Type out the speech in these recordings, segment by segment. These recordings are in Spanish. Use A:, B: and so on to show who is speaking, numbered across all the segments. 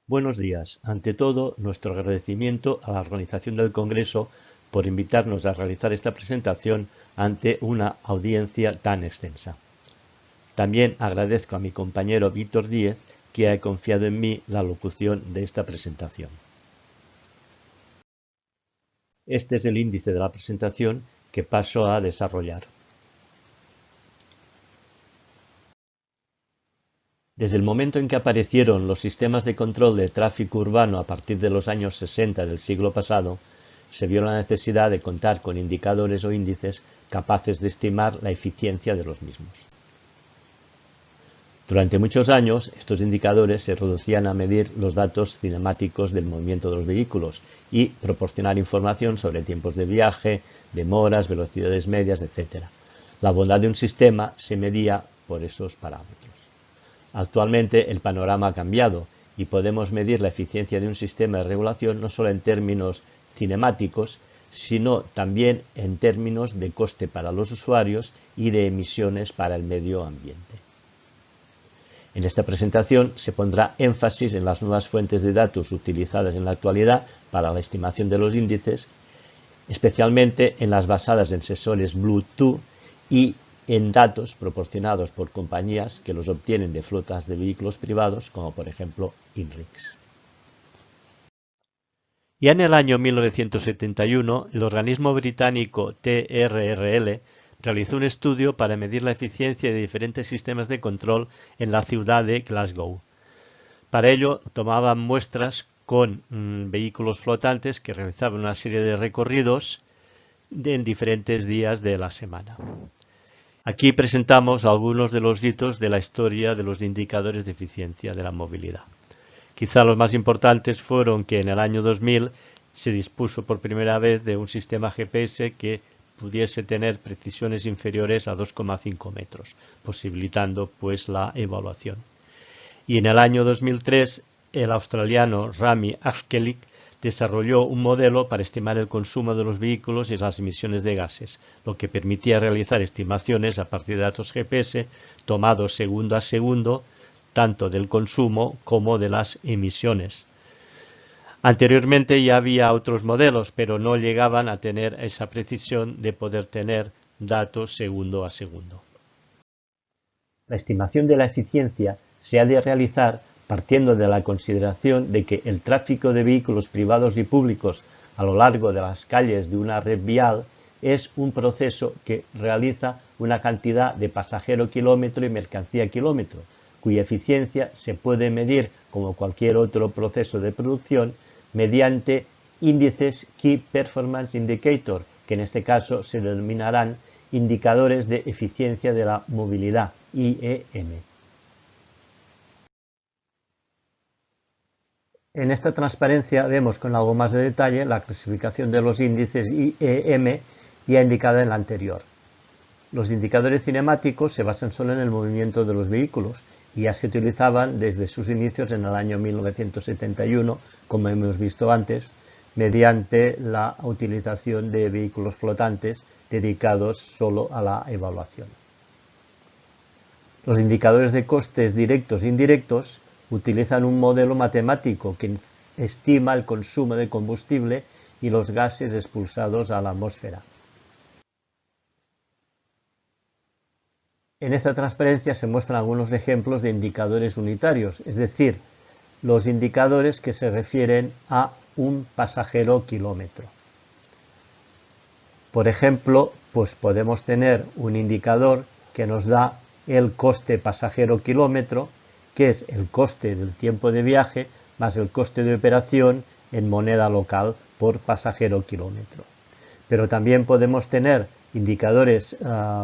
A: Buenos días. Ante todo, nuestro agradecimiento a la organización del Congreso por invitarnos a realizar esta presentación ante una audiencia tan extensa. También agradezco a mi compañero Víctor Díez, que ha confiado en mí la locución de esta presentación. Este es el índice de la presentación que paso a desarrollar. Desde el momento en que aparecieron los sistemas de control de tráfico urbano a partir de los años 60 del siglo pasado, se vio la necesidad de contar con indicadores o índices capaces de estimar la eficiencia de los mismos. Durante muchos años, estos indicadores se reducían a medir los datos cinemáticos del movimiento de los vehículos y proporcionar información sobre tiempos de viaje, demoras, velocidades medias, etc. La bondad de un sistema se medía por esos parámetros. Actualmente el panorama ha cambiado y podemos medir la eficiencia de un sistema de regulación no solo en términos cinemáticos, sino también en términos de coste para los usuarios y de emisiones para el medio ambiente. En esta presentación se pondrá énfasis en las nuevas fuentes de datos utilizadas en la actualidad para la estimación de los índices, especialmente en las basadas en sensores Bluetooth y en datos proporcionados por compañías que los obtienen de flotas de vehículos privados, como por ejemplo INRIX. Ya en el año 1971, el organismo británico TRRL realizó un estudio para medir la eficiencia de diferentes sistemas de control en la ciudad de Glasgow. Para ello, tomaban muestras con vehículos flotantes que realizaban una serie de recorridos en diferentes días de la semana. Aquí presentamos algunos de los hitos de la historia de los indicadores de eficiencia de la movilidad. Quizá los más importantes fueron que en el año 2000 se dispuso por primera vez de un sistema GPS que pudiese tener precisiones inferiores a 2,5 metros, posibilitando pues la evaluación. Y en el año 2003 el australiano Rami Ashkelik desarrolló un modelo para estimar el consumo de los vehículos y las emisiones de gases, lo que permitía realizar estimaciones a partir de datos GPS tomados segundo a segundo, tanto del consumo como de las emisiones. Anteriormente ya había otros modelos, pero no llegaban a tener esa precisión de poder tener datos segundo a segundo. La estimación de la eficiencia se ha de realizar partiendo de la consideración de que el tráfico de vehículos privados y públicos a lo largo de las calles de una red vial es un proceso que realiza una cantidad de pasajero kilómetro y mercancía kilómetro, cuya eficiencia se puede medir como cualquier otro proceso de producción mediante índices Key Performance Indicator, que en este caso se denominarán indicadores de eficiencia de la movilidad, IEM. En esta transparencia vemos con algo más de detalle la clasificación de los índices IEM ya indicada en la anterior. Los indicadores cinemáticos se basan solo en el movimiento de los vehículos y ya se utilizaban desde sus inicios en el año 1971, como hemos visto antes, mediante la utilización de vehículos flotantes dedicados solo a la evaluación. Los indicadores de costes directos e indirectos utilizan un modelo matemático que estima el consumo de combustible y los gases expulsados a la atmósfera. En esta transparencia se muestran algunos ejemplos de indicadores unitarios, es decir, los indicadores que se refieren a un pasajero kilómetro. Por ejemplo, pues podemos tener un indicador que nos da el coste pasajero kilómetro, que es el coste del tiempo de viaje más el coste de operación en moneda local por pasajero kilómetro. Pero también podemos tener indicadores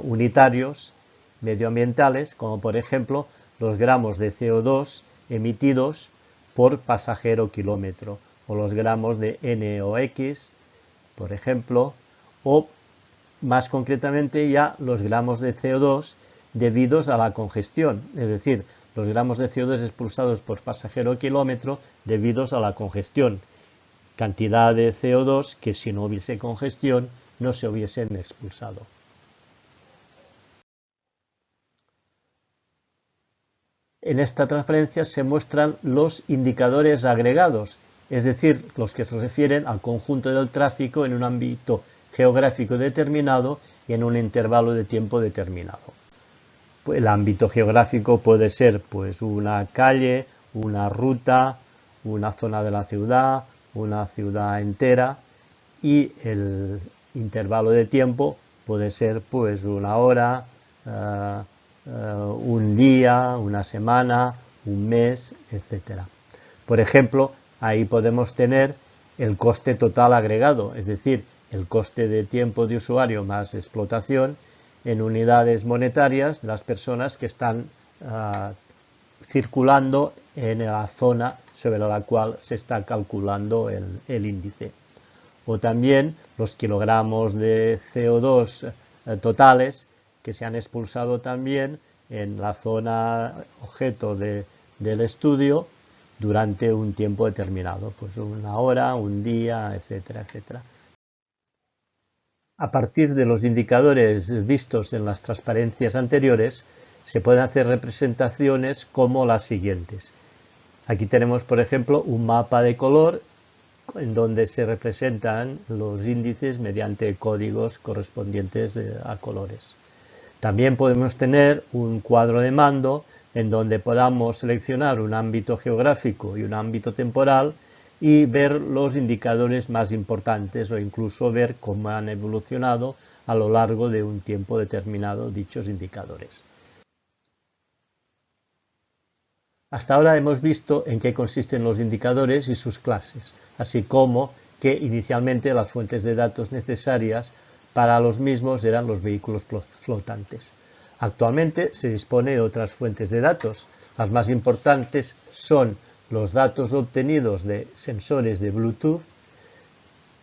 A: unitarios medioambientales, como por ejemplo los gramos de CO2 emitidos por pasajero kilómetro, o los gramos de NOx, por ejemplo, o más concretamente ya los gramos de CO2 debidos a la congestión, es decir, los gramos de CO2 expulsados por pasajero kilómetro debidos a la congestión, cantidad de CO2 que si no hubiese congestión no se hubiesen expulsado. En esta transparencia se muestran los indicadores agregados, es decir, los que se refieren al conjunto del tráfico en un ámbito geográfico determinado y en un intervalo de tiempo determinado. El ámbito geográfico puede ser pues una calle, una ruta, una zona de la ciudad, una ciudad entera, y el intervalo de tiempo puede ser pues una hora, un día, una semana, un mes, etcétera. Por ejemplo, ahí podemos tener el coste total agregado, es decir, el coste de tiempo de usuario más explotación en unidades monetarias de las personas que están circulando en la zona sobre la cual se está calculando el índice. O también los kilogramos de CO2 totales que se han expulsado también en la zona objeto del estudio durante un tiempo determinado, pues una hora, un día, etcétera, etcétera. A partir de los indicadores vistos en las transparencias anteriores, se pueden hacer representaciones como las siguientes. Aquí tenemos, por ejemplo, un mapa de color en donde se representan los índices mediante códigos correspondientes a colores. También podemos tener un cuadro de mando en donde podamos seleccionar un ámbito geográfico y un ámbito temporal y ver los indicadores más importantes o incluso ver cómo han evolucionado a lo largo de un tiempo determinado dichos indicadores. Hasta ahora hemos visto en qué consisten los indicadores y sus clases, así como que inicialmente las fuentes de datos necesarias para los mismos eran los vehículos flotantes. Actualmente se dispone de otras fuentes de datos. Las más importantes son los datos obtenidos de sensores de Bluetooth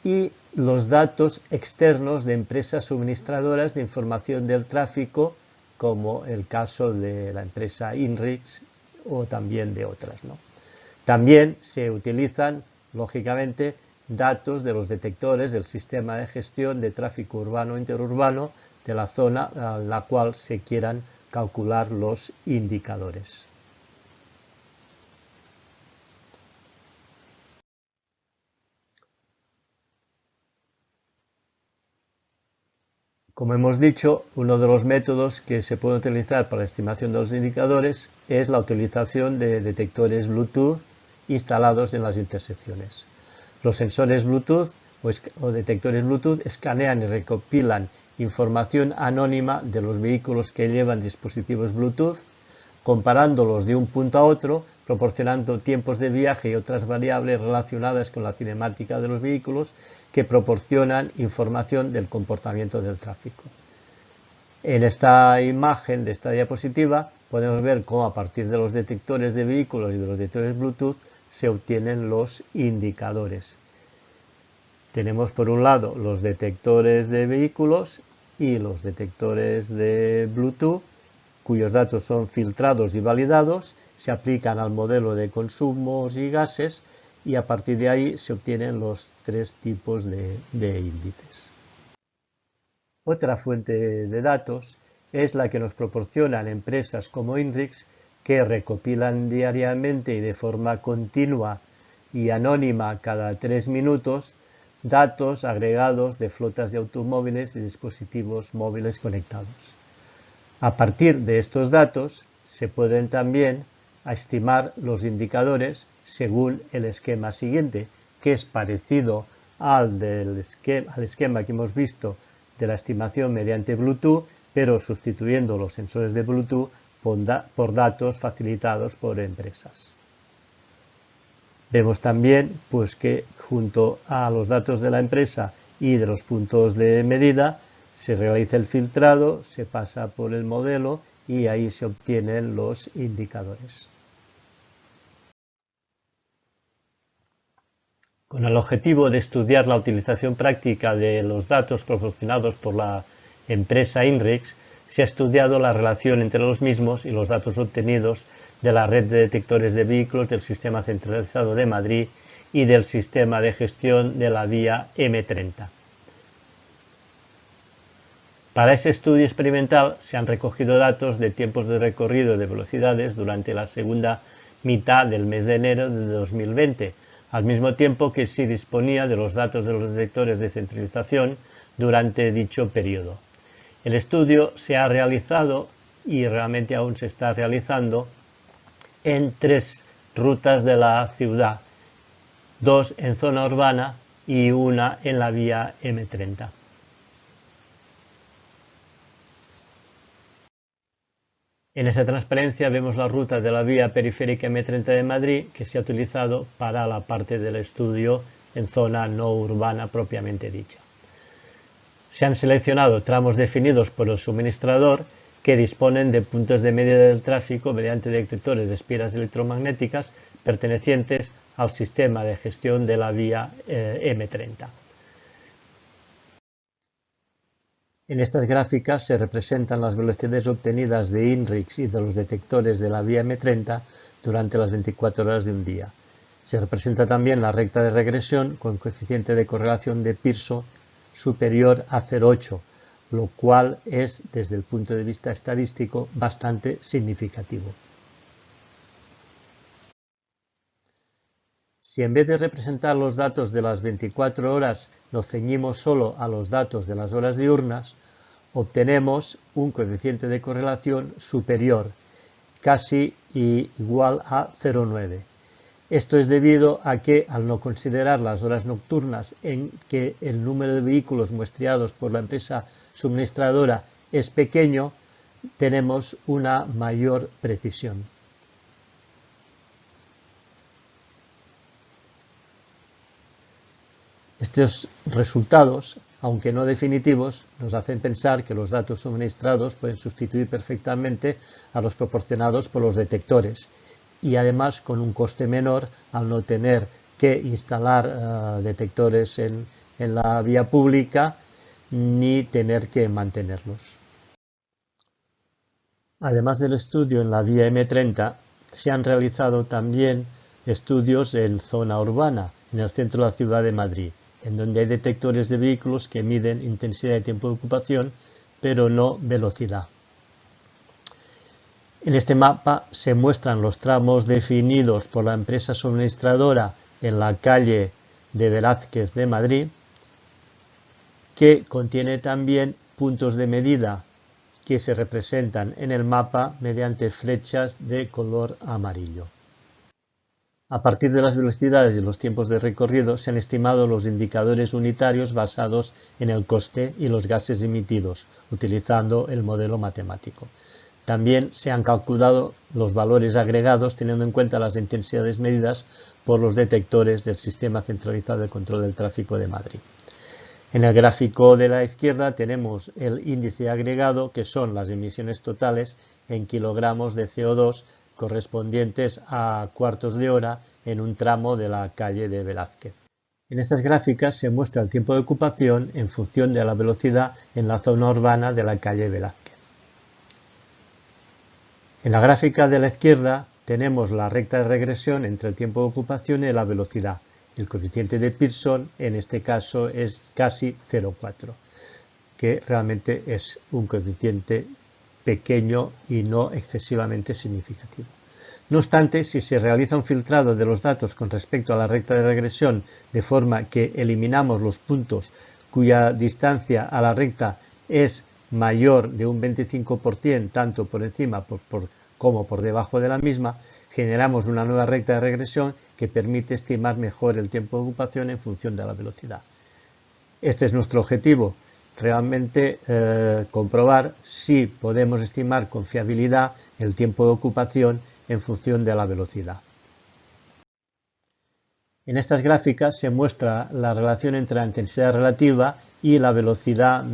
A: y los datos externos de empresas suministradoras de información del tráfico, como el caso de la empresa INRIX o también de otras, ¿no? También se utilizan, lógicamente, datos de los detectores del sistema de gestión de tráfico urbano e interurbano de la zona a la cual se quieran calcular los indicadores. Como hemos dicho, uno de los métodos que se puede utilizar para la estimación de los indicadores es la utilización de detectores Bluetooth instalados en las intersecciones. Los sensores Bluetooth o detectores Bluetooth escanean y recopilan información anónima de los vehículos que llevan dispositivos Bluetooth, comparándolos de un punto a otro, proporcionando tiempos de viaje y otras variables relacionadas con la cinemática de los vehículos que proporcionan información del comportamiento del tráfico. En esta imagen de esta diapositiva podemos ver cómo a partir de los detectores de vehículos y de los detectores Bluetooth se obtienen los indicadores. Tenemos por un lado los detectores de vehículos y los detectores de Bluetooth, cuyos datos son filtrados y validados, se aplican al modelo de consumos y gases y a partir de ahí se obtienen los tres tipos de índices. Otra fuente de datos es la que nos proporcionan empresas como INRIX, que recopilan diariamente y de forma continua y anónima cada 3 minutos datos agregados de flotas de automóviles y dispositivos móviles conectados. A partir de estos datos se pueden también estimar los indicadores según el esquema siguiente, que es parecido al esquema que hemos visto de la estimación mediante Bluetooth, pero sustituyendo los sensores de Bluetooth por datos facilitados por empresas. Vemos también pues, que junto a los datos de la empresa y de los puntos de medida se realiza el filtrado, se pasa por el modelo y ahí se obtienen los indicadores. Con el objetivo de estudiar la utilización práctica de los datos proporcionados por la empresa INRIX, se ha estudiado la relación entre los mismos y los datos obtenidos de la red de detectores de vehículos del Sistema Centralizado de Madrid y del Sistema de Gestión de la Vía M30. Para ese estudio experimental se han recogido datos de tiempos de recorrido de velocidades durante la segunda mitad del mes de enero de 2020, al mismo tiempo que se disponía de los datos de los detectores de centralización durante dicho periodo. El estudio se ha realizado y realmente aún se está realizando en 3 rutas de la ciudad, 2 en zona urbana y 1 en la vía M30. En esa transparencia vemos la ruta de la vía periférica M30 de Madrid que se ha utilizado para la parte del estudio en zona no urbana propiamente dicha. Se han seleccionado tramos definidos por el suministrador que disponen de puntos de medida del tráfico mediante detectores de espiras electromagnéticas pertenecientes al sistema de gestión de la vía M30. En estas gráficas se representan las velocidades obtenidas de INRIX y de los detectores de la vía M30 durante las 24 horas de un día. Se representa también la recta de regresión con coeficiente de correlación de Pearson superior a 0,8, lo cual es, desde el punto de vista estadístico, bastante significativo. Si en vez de representar los datos de las 24 horas nos ceñimos solo a los datos de las horas diurnas, obtenemos un coeficiente de correlación superior, casi igual a 0,9. Esto es debido a que, al no considerar las horas nocturnas en que el número de vehículos muestreados por la empresa suministradora es pequeño, tenemos una mayor precisión. Estos resultados, aunque no definitivos, nos hacen pensar que los datos suministrados pueden sustituir perfectamente a los proporcionados por los detectores y además con un coste menor al no tener que instalar detectores en la vía pública ni tener que mantenerlos. Además del estudio en la vía M30, se han realizado también estudios en zona urbana, en el centro de la ciudad de Madrid, en donde hay detectores de vehículos que miden intensidad de tiempo de ocupación, pero no velocidad. En este mapa se muestran los tramos definidos por la empresa suministradora en la calle de Velázquez de Madrid, que contiene también puntos de medida que se representan en el mapa mediante flechas de color amarillo. A partir de las velocidades y los tiempos de recorrido se han estimado los indicadores unitarios basados en el coste y los gases emitidos, utilizando el modelo matemático. También se han calculado los valores agregados teniendo en cuenta las intensidades medidas por los detectores del Sistema Centralizado de Control del Tráfico de Madrid. En el gráfico de la izquierda tenemos el índice agregado, que son las emisiones totales en kilogramos de CO2 correspondientes a cuartos de hora en un tramo de la calle de Velázquez. En estas gráficas se muestra el tiempo de ocupación en función de la velocidad en la zona urbana de la calle Velázquez. En la gráfica de la izquierda tenemos la recta de regresión entre el tiempo de ocupación y la velocidad. El coeficiente de Pearson en este caso es casi 0,4, que realmente es un coeficiente pequeño y no excesivamente significativo. No obstante, si se realiza un filtrado de los datos con respecto a la recta de regresión de forma que eliminamos los puntos cuya distancia a la recta es mayor de un 25%, tanto por encima como por debajo de la misma, generamos una nueva recta de regresión que permite estimar mejor el tiempo de ocupación en función de la velocidad. Este es nuestro objetivo, realmente comprobar si podemos estimar con fiabilidad el tiempo de ocupación en función de la velocidad. En estas gráficas se muestra la relación entre la intensidad relativa y la velocidad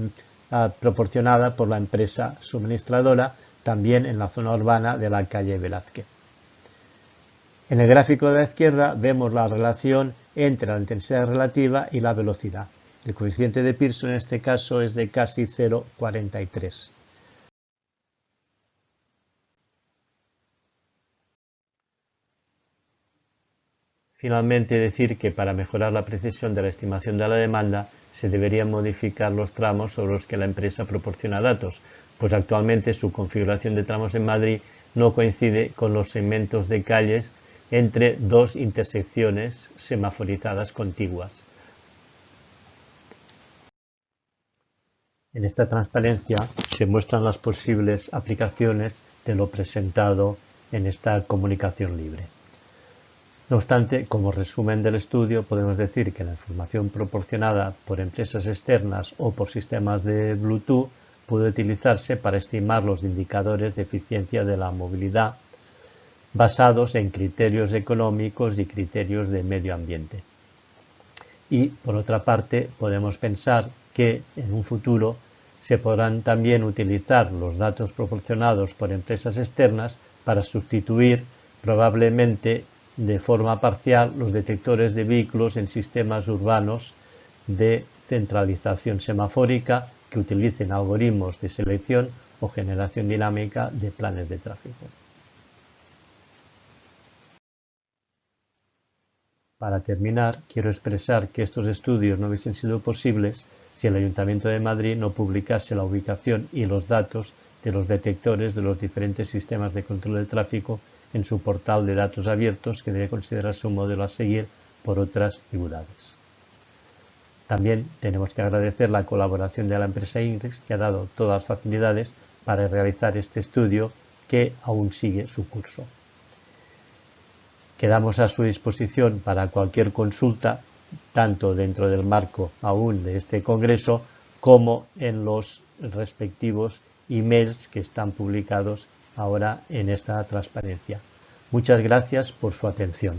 A: proporcionada por la empresa suministradora, también en la zona urbana de la calle Velázquez. En el gráfico de la izquierda vemos la relación entre la intensidad relativa y la velocidad. El coeficiente de Pearson en este caso es de casi 0,43. Finalmente, decir que para mejorar la precisión de la estimación de la demanda se deberían modificar los tramos sobre los que la empresa proporciona datos, pues actualmente su configuración de tramos en Madrid no coincide con los segmentos de calles entre dos intersecciones semaforizadas contiguas. En esta transparencia se muestran las posibles aplicaciones de lo presentado en esta comunicación libre. No obstante, como resumen del estudio, podemos decir que la información proporcionada por empresas externas o por sistemas de Bluetooth puede utilizarse para estimar los indicadores de eficiencia de la movilidad basados en criterios económicos y criterios de medio ambiente. Y, por otra parte, podemos pensar que en un futuro se podrán también utilizar los datos proporcionados por empresas externas para sustituir probablemente de forma parcial los detectores de vehículos en sistemas urbanos de centralización semafórica que utilicen algoritmos de selección o generación dinámica de planes de tráfico. Para terminar, quiero expresar que estos estudios no hubiesen sido posibles si el Ayuntamiento de Madrid no publicase la ubicación y los datos de los detectores de los diferentes sistemas de control de tráfico en su portal de datos abiertos, que debe considerarse un modelo a seguir por otras ciudades. También tenemos que agradecer la colaboración de la empresa INRIX, que ha dado todas las facilidades para realizar este estudio, que aún sigue su curso. Quedamos a su disposición para cualquier consulta, tanto dentro del marco aún de este congreso, como en los respectivos emails que están publicados ahora en esta transparencia. Muchas gracias por su atención.